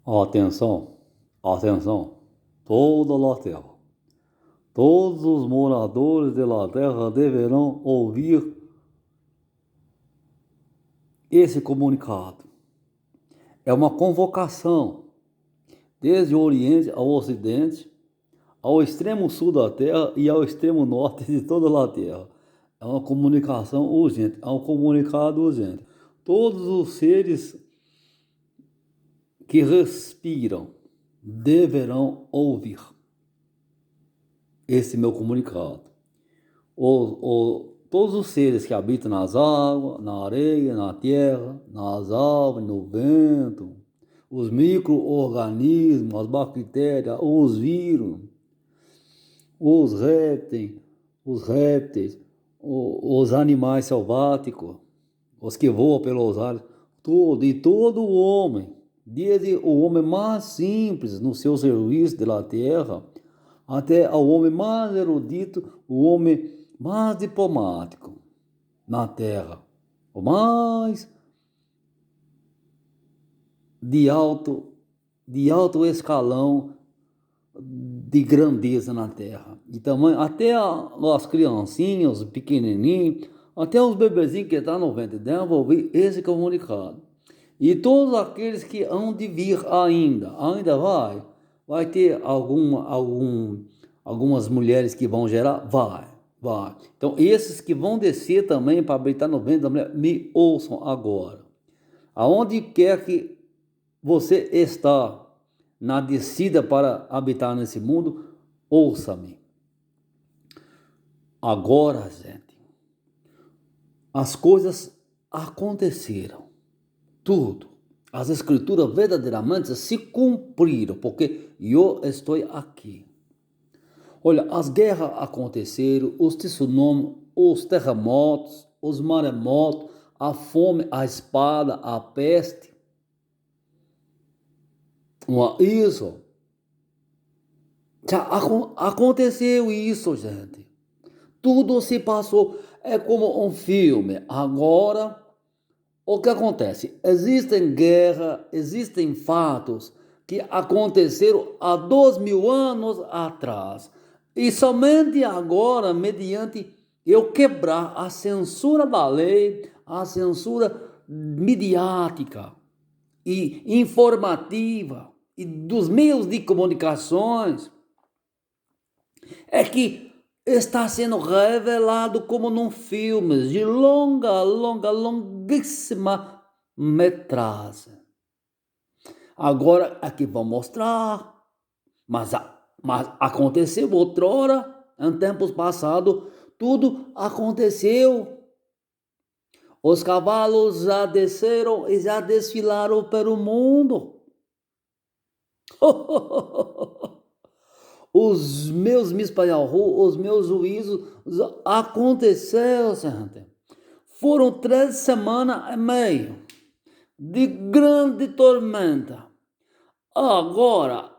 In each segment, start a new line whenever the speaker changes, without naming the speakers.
Atenção, atenção, toda a terra. Todos os moradores da terra deverão ouvir esse comunicado. É uma convocação desde o Oriente ao Ocidente, ao extremo sul da terra e ao extremo norte de toda a terra. É uma comunicação urgente, é um comunicado urgente. Todos os seres que respiram deverão ouvir esse meu comunicado. Todos os seres que habitam nas águas, na areia, na terra, nas árvores, no vento, os micro-organismos, as bactérias, os vírus, os répteis, os animais selváticos, os que voam pelos ares, tudo, e todo o homem, desde o homem mais simples no seu serviço da terra, até ao homem mais erudito, o homem mais diplomático na terra, o mais de alto escalão de grandeza na terra, de tamanho, até as criancinhas, os pequenininhos, até os bebezinhos que estão no ventre dela vão ouvir esse comunicado. E todos aqueles que hão de vir ainda vai ter algumas mulheres que vão gerar, vai. Então esses que vão descer também para habitar no ventre da mulher, me ouçam agora. Aonde quer que você está na descida para habitar nesse mundo, ouça-me. Agora, gente, as coisas aconteceram. Tudo. As escrituras verdadeiramente se cumpriram, porque eu estou aqui. Olha, as guerras aconteceram, os tsunamis, os terremotos, os maremotos, a fome, a espada, a peste. Isso. Já aconteceu isso, gente. Tudo se passou. É como um filme. Agora, o que acontece? Existem guerras, existem fatos que aconteceram há 2000 anos atrás. E somente agora, mediante eu quebrar a censura da lei, a censura midiática e informativa e dos meios de comunicações, é que está sendo revelado como num filme de longuíssima metragem. Agora aqui vão mostrar, mas aconteceu outrora, em tempos passados, tudo aconteceu. Os cavalos já desceram e já desfilaram pelo mundo. Os meus mispanhalru, os meus juízos aconteceram, gente. Foram 3 semanas e meia de grande tormenta. Agora,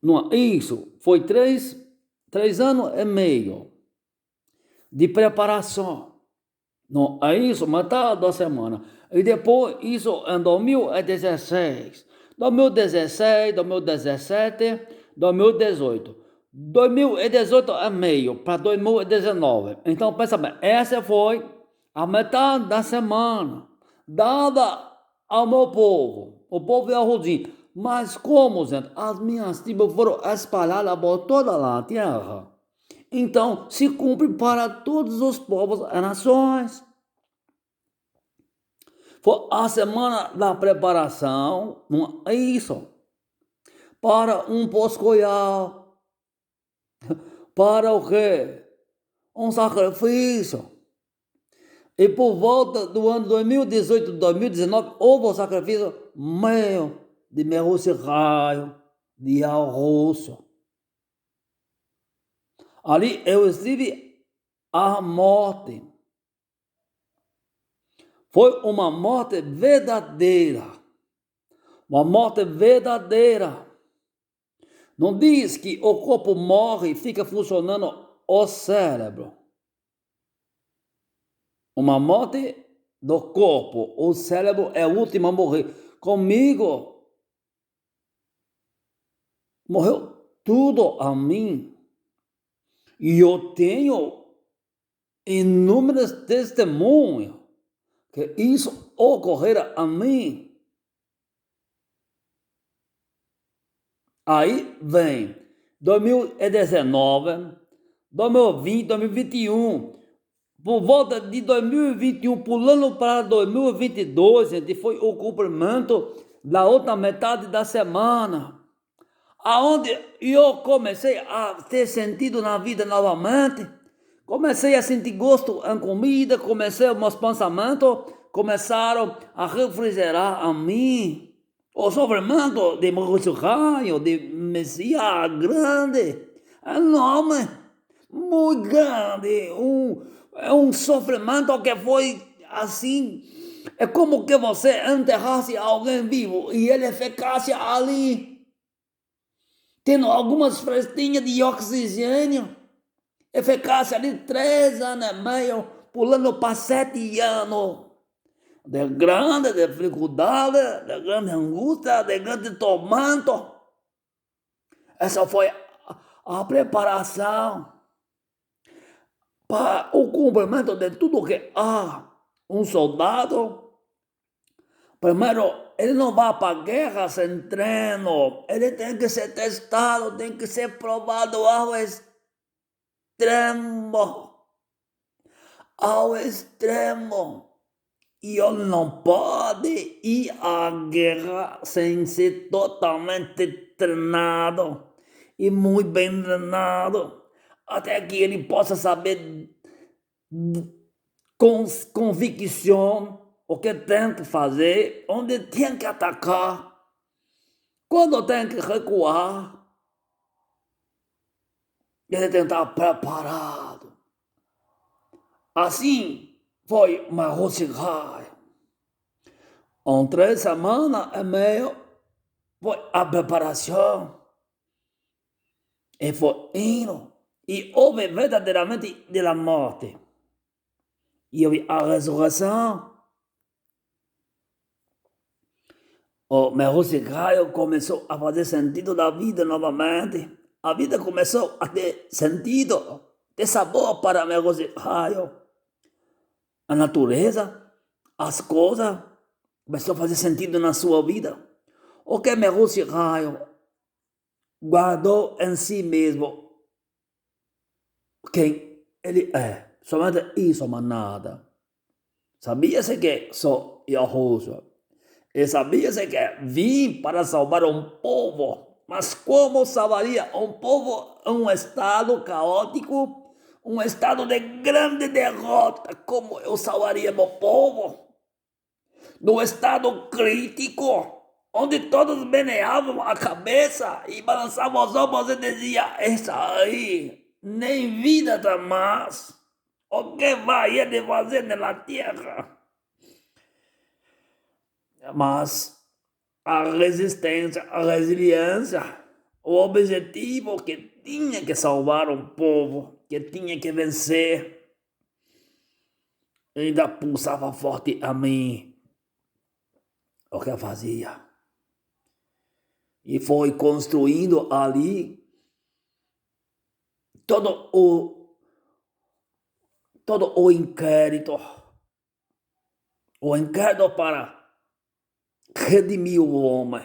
não, isso foi 3 anos e meio de preparação. Não é isso, metade da semana. E depois, isso em 2016, 2017, 2018. 2018 é meio para 2019. Então, pensa bem, essa foi a metade da semana dada ao meu povo, o povo de Arrodim. Mas como, gente, as minhas tribos foram espalhadas por toda a terra, então se cumpre para todos os povos e nações. Foi a semana da preparação, não é isso, para um poscoial, para o quê? Um sacrifício. E por volta do ano 2018, 2019, houve o sacrifício meu, de meu raio, de arroz. Ali eu estive a morte. Foi uma morte verdadeira. Uma morte verdadeira. Não diz que o corpo morre e fica funcionando o cérebro. Uma morte do corpo. O cérebro é o último a morrer. Comigo, morreu tudo a mim. E eu tenho inúmeros testemunhos que isso ocorrera a mim. Aí vem 2019, 2020, 2021. Por volta de 2021, pulando para 2022, gente, foi o cumprimento da outra metade da semana, aonde eu comecei a ter sentido na vida novamente, comecei a sentir gosto em comida, meus pensamentos começaram a refrigerar a mim. O sofrimento de meu raio, de Messias grande, enorme, muito grande, é um sofrimento que foi assim, é como que você enterrasse alguém vivo e ele ficasse ali, tendo algumas frestinhas de oxigênio, e ficasse ali 3 anos e meio, pulando para 7 anos, de grande dificuldade, de grande angústia, de grande tormento. Essa foi a preparação para o cumprimento de tudo que há. Um soldado, primeiro, ele não vai para a guerra sem treino. Ele tem que ser testado, tem que ser provado ao extremo. Ao extremo. E ele não pode ir à guerra sem ser totalmente treinado e muito bem treinado, até que ele possa saber com convicção o que tem que fazer, onde tem que atacar, quando tem que recuar. Ele tem que estar preparado. Assim foi Marroci Raio. Em 3 semanas e meia foi a preparação. E foi indo. E houve verdadeiramente da morte. E houve a ressurreição. O Marroci Raio começou a fazer sentido da vida novamente. A vida começou a ter sentido, ter sabor para Marroci Raio. A natureza, as coisas, começou a fazer sentido na sua vida. O que Marroci Raio guardou em si mesmo quem ele é. Somente isso, mas nada. Sabia-se que sou Yahushua. E sabia-se que vim para salvar um povo. Mas como salvaria um povo em um estado caótico, um estado de grande derrota? Como eu salvaria meu povo? No estado crítico, onde todos meneavam a cabeça e balançavam os ombros e diziam: essa aí nem vida tem mais. O que vai ele fazer na terra? Mas a resistência, a resiliência, o objetivo que tinha que salvar um povo, que tinha que vencer, ainda pulsava forte a mim. O que eu fazia? E foi construindo ali todo o inquérito para redimir o homem.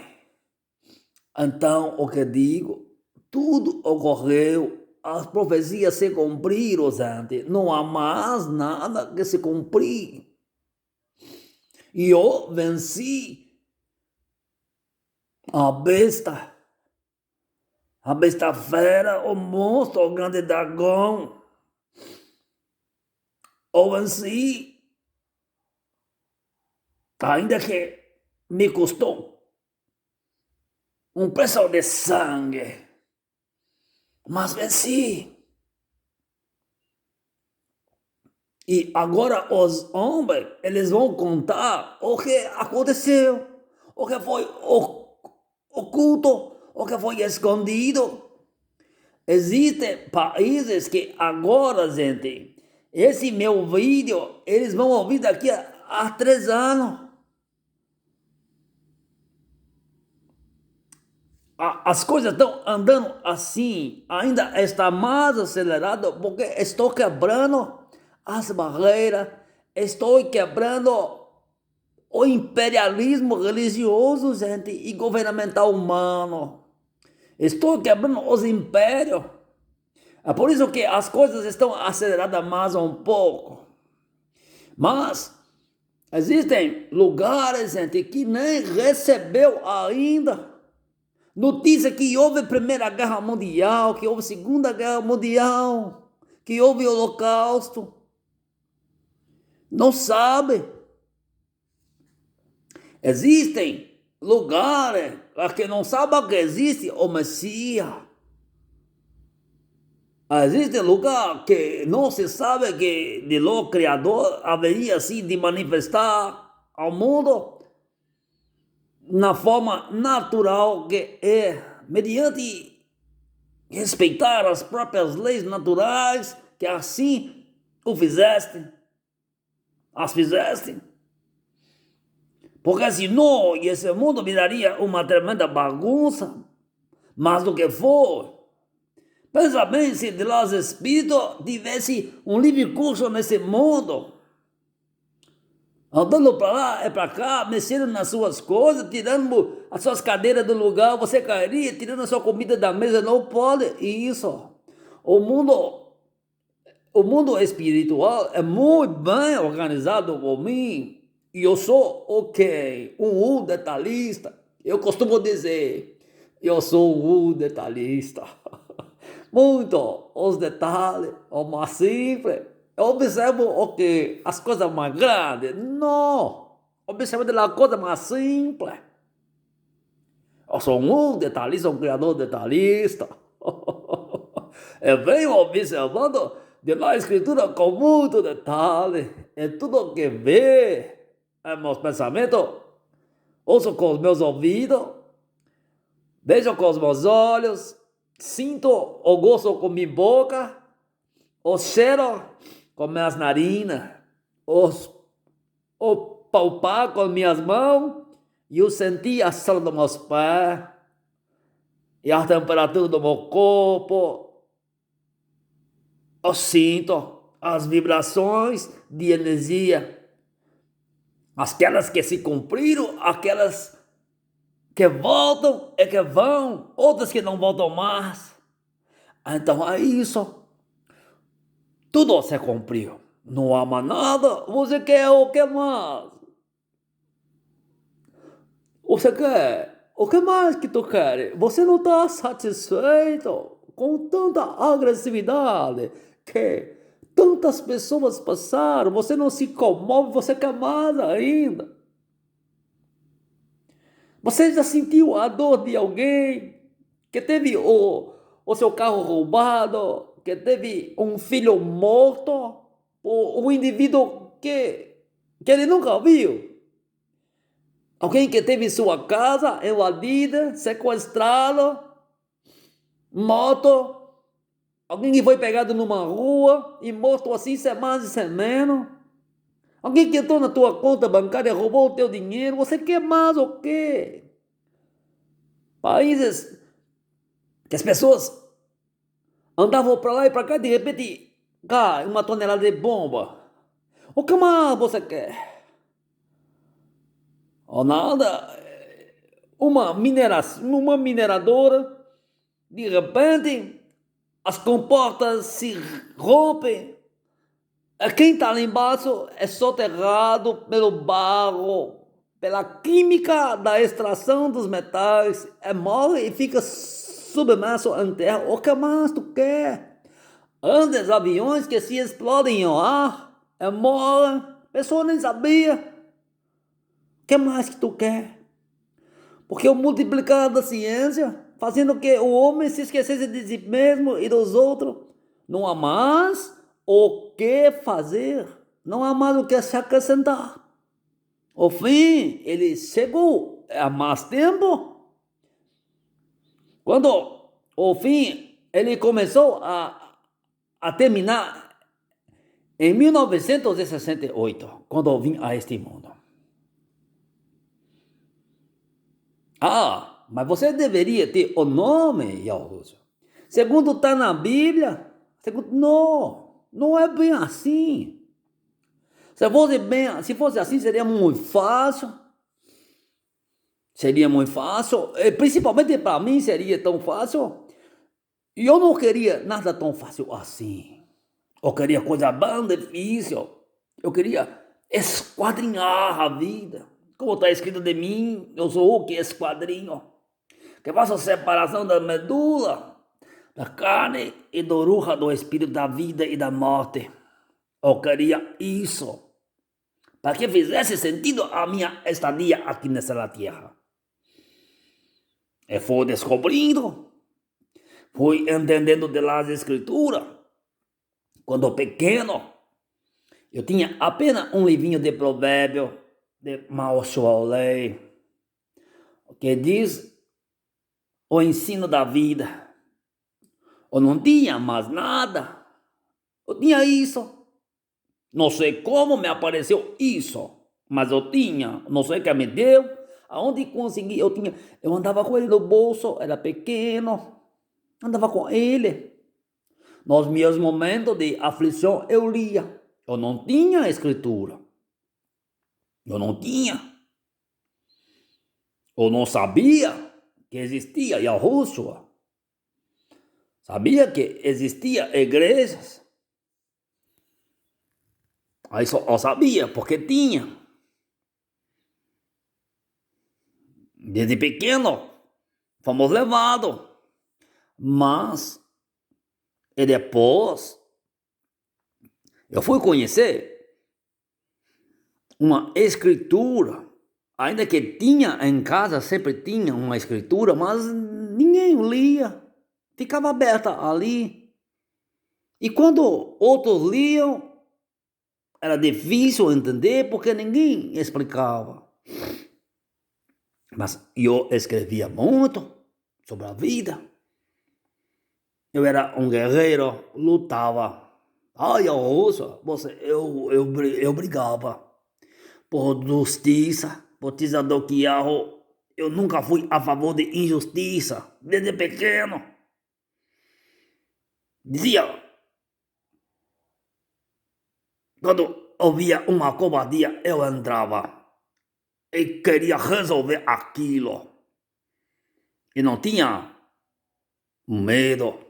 Então, o que digo, tudo ocorreu, as profecias se cumpriram, gente. Não há mais nada que se cumprir. E eu venci a besta fera, o monstro, o grande dragão. Eu venci, ainda que me custou um preço de sangue, mas venci. E agora os homens, eles vão contar o que aconteceu, o que foi oculto, o que foi escondido. Existem países que agora, gente, esse meu vídeo, eles vão ouvir daqui a 3 anos. as coisas estão andando assim, ainda está mais acelerado, porque estou quebrando as barreiras, estou quebrando o imperialismo religioso, gente, e governamental humano. Estou quebrando os impérios. É por isso que as coisas estão aceleradas mais um pouco. Mas existem lugares, gente, que nem recebeu ainda notícia que houve Primeira Guerra Mundial, que houve Segunda Guerra Mundial, que houve Holocausto. Não sabe. Existem lugares que não sabem que existe o Messias. Existe lugar que não se sabe que o Criador haveria assim de manifestar ao mundo na forma natural que é, mediante respeitar as próprias leis naturais, que assim o fizeste, as fizeste. Porque senão esse mundo viraria uma tremenda bagunça, mais do que for. Pensa bem se de los espíritos tivesse um livre curso nesse mundo, andando para lá e para cá, mexendo nas suas coisas, tirando as suas cadeiras do lugar, você cairia, tirando a sua comida da mesa, não pode isso. O mundo espiritual é muito bem organizado por mim, e eu sou um detalhista. Eu costumo dizer, eu sou um detalhista. Muito os detalhes, o mais simples. Eu observo as coisas mais grandes. Não, observo as coisas mais simples. Eu sou um detalhista, um criador detalhista. Eu venho observando de la escritura com muito detalhe. É tudo que vê. É meus pensamentos. Ouço com os meus ouvidos. Vejo com os meus olhos. Sinto o gosto com minha boca, o cheiro com minhas narinas, o palpar com minhas mãos e o sentir a sala dos meus pés e a temperatura do meu corpo. Eu sinto as vibrações de energia, aquelas que se cumpriram, aquelas que voltam e que vão, outras que não voltam mais. Então é isso. Tudo se cumpriu. Não há mais nada. Você quer o que mais? Você quer? O que mais que tu quer? Você não está satisfeito com tanta agressividade que tantas pessoas passaram. Você não se comove, você quer mais ainda. Você já sentiu a dor de alguém que teve o seu carro roubado, que teve um filho morto, por um indivíduo que ele nunca viu? Alguém que teve sua casa invadida, sequestrado, morto. Alguém que foi pegado numa rua e morto assim, sem mais e sem menos. Alguém que entrou na tua conta bancária, roubou o teu dinheiro. Você quer mais o quê? Países que as pessoas andavam para lá e para cá, de repente cai uma tonelada de bomba. O que mais você quer? Ou nada. Uma mineradora, de repente, as comportas se rompem. Quem está lá embaixo é soterrado pelo barro, pela química da extração dos metais, morre e fica submerso em terra. O que mais tu quer? Antes, aviões que se explodem no ar, morrem, a pessoa nem sabia. O que mais que tu quer? Porque o multiplicado da ciência, fazendo que o homem se esquecesse de si mesmo e dos outros, não há mais o que fazer, não há mais o que se acrescentar. O fim, ele chegou há mais tempo. Quando o fim, ele começou a terminar em 1968, quando eu vim a este mundo. mas você deveria ter o nome Yahushua. Segundo está na Bíblia, não é bem assim. Se fosse assim, seria muito fácil. Seria muito fácil, principalmente para mim seria tão fácil. E eu não queria nada tão fácil assim. Eu queria coisa bem difícil. Eu queria esquadrinhar a vida. Como está escrito de mim, eu sou o que esquadrinho. Que faço separação da medula, da carne e do ruha, do espírito da vida e da morte. Eu queria isso. Para que fizesse sentido a minha estadia aqui nessa terra. E fui descobrindo, fui entendendo das escrituras. Quando pequeno, eu tinha apenas um livrinho de provérbio de Mao Shuolei, que diz o ensino da vida. Eu não tinha mais nada. Eu tinha isso. Não sei como me apareceu isso, mas eu tinha. Não sei quem me deu. Aonde consegui, eu andava com ele no bolso, era pequeno. Andava com ele. Nos meus momentos de aflição, eu lia. Eu não tinha escritura. Eu não tinha. Eu não sabia que existia Yahushua. Sabia que existia igrejas. Aí só eu sabia porque tinha. Desde pequeno, fomos levados. Mas, e depois, eu fui conhecer uma escritura, ainda que tinha em casa, sempre tinha uma escritura, mas ninguém lia, ficava aberta ali. E quando outros liam, era difícil entender porque ninguém explicava. Mas eu escrevia muito sobre a vida. Eu era um guerreiro, lutava. Ai, eu brigava por justiça, por Tzadok-Yahu. Eu nunca fui a favor de injustiça, desde pequeno. Dizia, quando havia uma covardia, eu entrava e queria resolver aquilo. E não tinha medo.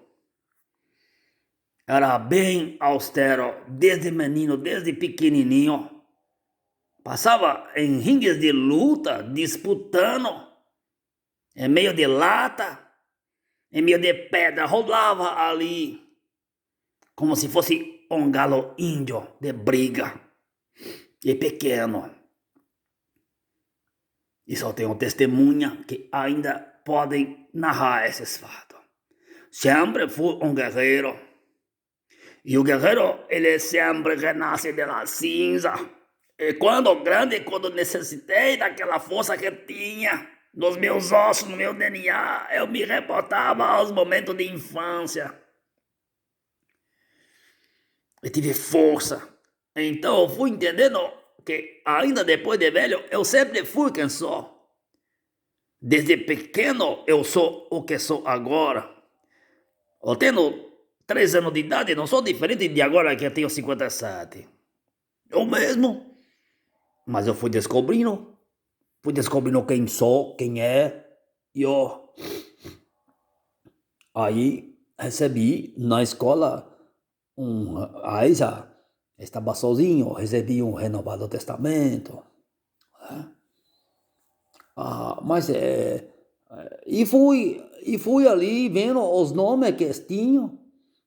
Era bem austero, desde menino, desde pequenininho. Passava em ringues de luta, disputando, em meio de lata, em meio de pedra, rolava ali, como se fosse um galo índio de briga, e pequeno. E só tenho testemunha que ainda podem narrar esses fatos. Sempre fui um guerreiro. E o guerreiro, ele sempre renasce da cinza. E quando grande, quando necessitei daquela força que tinha nos meus ossos, no meu DNA, eu me reportava aos momentos de infância. Eu tive força. Então eu fui entendendo que ainda depois de velho, eu sempre fui quem sou. Desde pequeno eu sou o que sou agora. Eu tenho 3 anos de idade, não sou diferente de agora que eu tenho 57. Eu mesmo. Mas eu fui descobrindo quem sou, quem é. E eu aí recebi na escola aí já estava sozinho, recebi um renovado testamento. Né? Mas e fui ali vendo os nomes que tinham,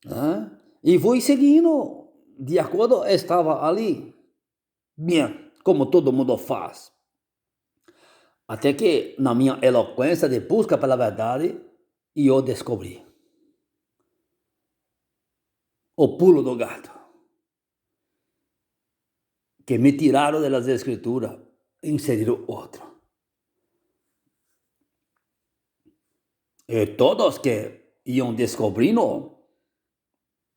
né? E fui seguindo de acordo estava ali, bem, como todo mundo faz. Até que na minha eloquência de busca pela verdade, eu descobri o pulo do gato, que me tiraram das escrituras e inseriram outro. E todos que iam descobrindo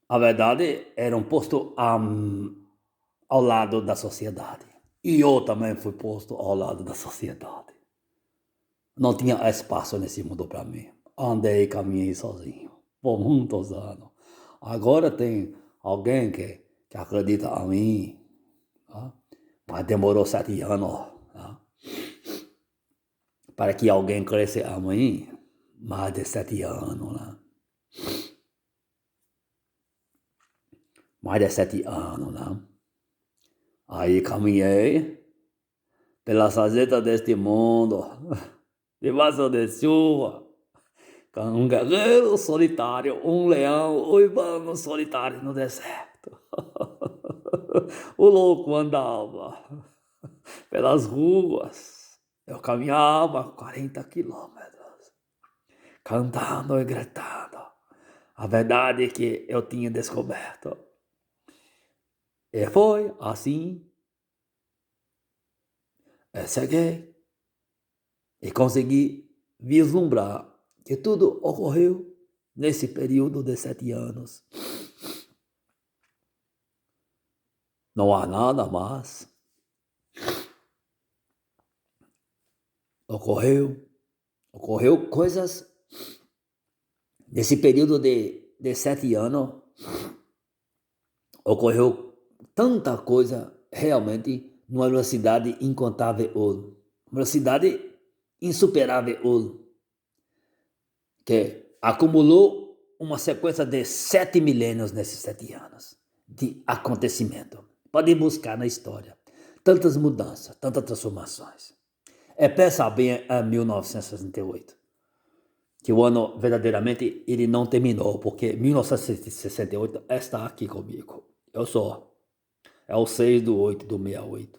a verdade eram postos ao lado da sociedade. E eu também fui posto ao lado da sociedade. Não tinha espaço nesse mundo para mim. Andei e caminhei sozinho por muitos anos. Agora tem alguém que acredita em mim, tá? Mas demorou 7 anos, tá? Para que alguém cresça a mim, mais de 7 anos, né? Mais de 7 anos, né? Aí caminhei pela sazeta deste mundo, debaixo de chuva, com um guerreiro solitário, um leão uivando solitário no deserto. O louco andava pelas ruas. Eu caminhava 40 quilômetros, cantando e gritando a verdade que eu tinha descoberto. E foi assim. Eu cheguei e consegui vislumbrar que tudo ocorreu nesse período de 7 anos. Não há nada mais. Ocorreu coisas nesse período de 7 anos. Ocorreu tanta coisa realmente numa velocidade incontável, uma velocidade insuperável, que acumulou uma sequência de 7 milênios nesses 7 anos de acontecimento. Pode buscar na história tantas mudanças, tantas transformações. É pensa bem em 1968, que o ano verdadeiramente ele não terminou, porque 1968 está aqui comigo. Eu sou. É o 6/8/68.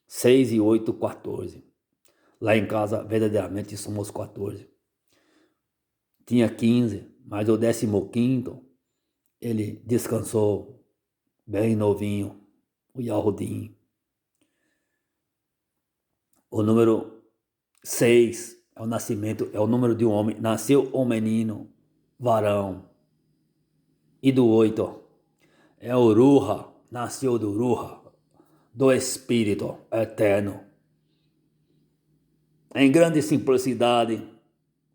6 e 8, 14. Lá em casa, verdadeiramente, somos 14. Tinha 15, mas o 15º, ele descansou bem novinho, o Yahudinho. O número 6 é o nascimento, é o número de um homem. Nasceu um menino, varão. E do 8 é o Ruha, nasceu do Ruha, do Espírito Eterno. Em grande simplicidade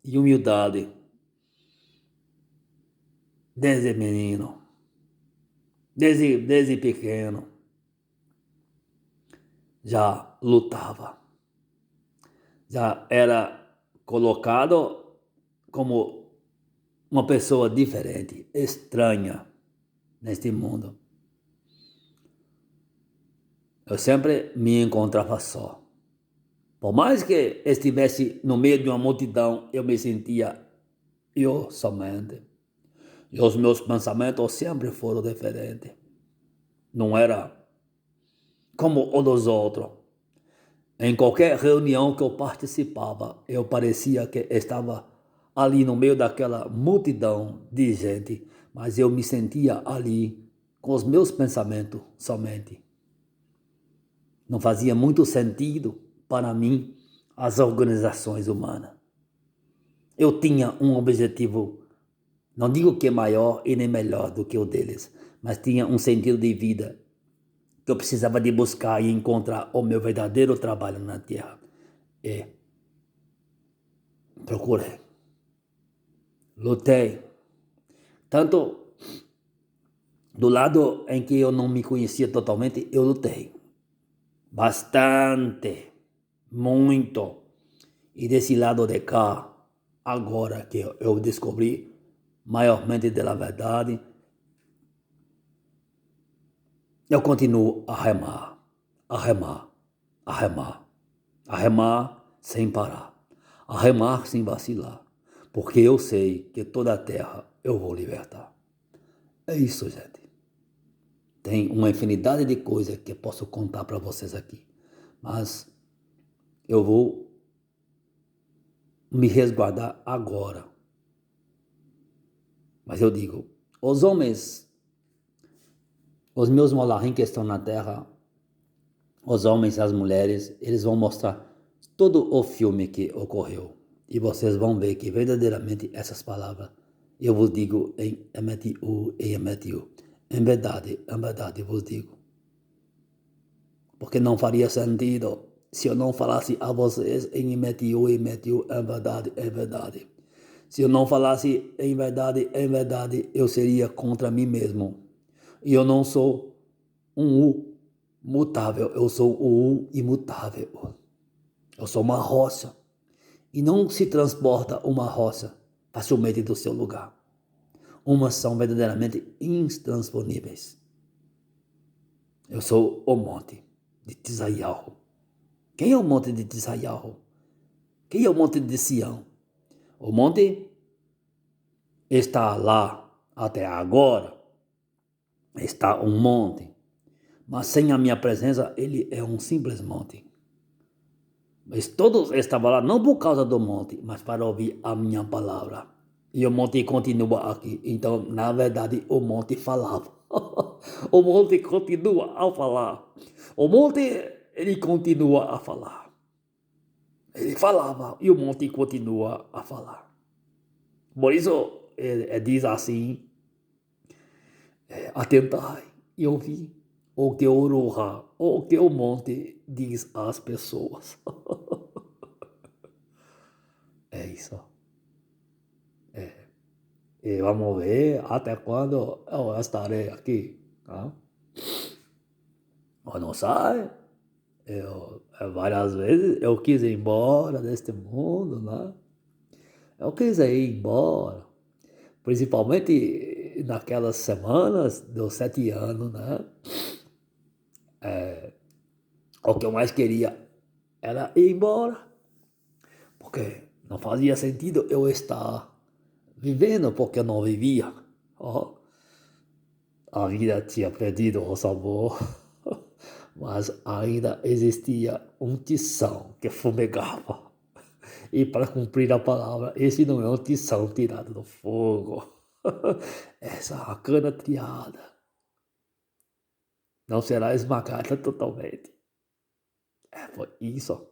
e humildade, desde menino, desde pequeno, já lutava, já era colocado como uma pessoa diferente, estranha neste mundo. Eu sempre me encontrava só. Por mais que estivesse no meio de uma multidão, eu me sentia eu somente. E os meus pensamentos sempre foram diferentes. Não era como o dos outros. Em qualquer reunião que eu participava, eu parecia que estava ali no meio daquela multidão de gente, mas eu me sentia ali com os meus pensamentos somente. Não fazia muito sentido para mim as organizações humanas. Eu tinha um objetivo, não digo que maior e nem melhor do que o deles, mas tinha um sentido de vida que eu precisava de buscar e encontrar o meu verdadeiro trabalho na Terra. E procurei, lutei, tanto do lado em que eu não me conhecia totalmente, eu lutei bastante, muito. E desse lado de cá, agora que eu descobri maiormente da verdade, eu continuo a remar, a remar, a remar, a remar sem parar, a remar sem vacilar, porque eu sei que toda a terra eu vou libertar. É isso, gente. Tem uma infinidade de coisas que eu posso contar para vocês aqui, mas eu vou me resguardar agora. Mas eu digo, os homens, os meus molahim que estão na terra, os homens e as mulheres, eles vão mostrar todo o filme que ocorreu. E vocês vão ver que verdadeiramente essas palavras eu vos digo em Emetiu e Emetiu. Em verdade vos digo. Porque não faria sentido Se eu não falasse a vocês em Meteu, é verdade, é verdade. Se eu não falasse em verdade, eu seria contra mim mesmo. E eu não sou um U mutável, eu sou o U imutável. Eu sou uma rocha. E não se transporta uma rocha facilmente do seu lugar. Umas são verdadeiramente intransponíveis. Eu sou o monte de Tisaiahu. Quem é o monte de Tisaiahu? Quem é o monte de Sião? O monte está lá até agora. Está um monte. Mas sem a minha presença, ele é um simples monte. Mas todos estavam lá não por causa do monte, mas para ouvir a minha palavra. E o monte continua aqui. Então, na verdade, o monte falava. O monte continua a falar. O monte, ele continua a falar. Ele falava e o monte continua a falar. Por isso, ele diz assim, atentai e ouvi o que o Roha, o que o monte diz às pessoas. É isso. E vamos ver até quando eu estarei aqui. Tá? Eu não sei. Várias vezes eu quis ir embora deste mundo, né? Eu quis ir embora. Principalmente naquelas semanas dos 7 anos, né? O que eu mais queria era ir embora. Porque não fazia sentido eu estar vivendo porque eu não vivia. Oh, a vida tinha perdido o sabor, mas ainda existia um tição que fumegava. E para cumprir a palavra, esse não é um tição tirado do fogo. Essa é a cana triada não será esmagada totalmente. Foi isso.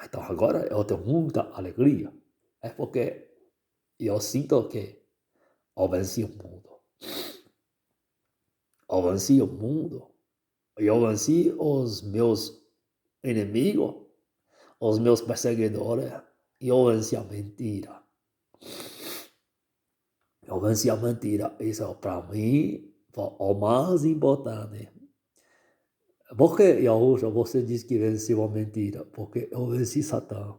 Então agora eu tenho muita alegria. É porque eu sinto que eu venci o mundo. Eu venci o mundo. Eu venci os meus inimigos, os meus perseguidores. Eu venci a mentira. Eu venci a mentira. Isso para mim foi o mais importante. Por que, Yahushua, você diz que venceu a mentira? Porque eu venci Satã.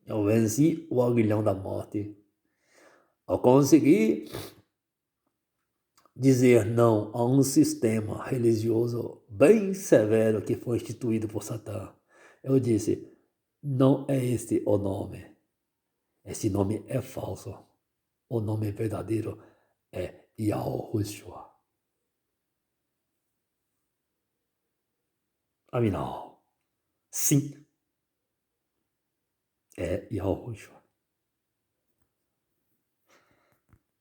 Eu venci o aguilhão da morte. Eu consegui dizer não a um sistema religioso bem severo que foi instituído por Satã. Eu disse, não é este o nome. Esse nome é falso. O nome verdadeiro é Yahushua. Afinal, sim, é Yahushua.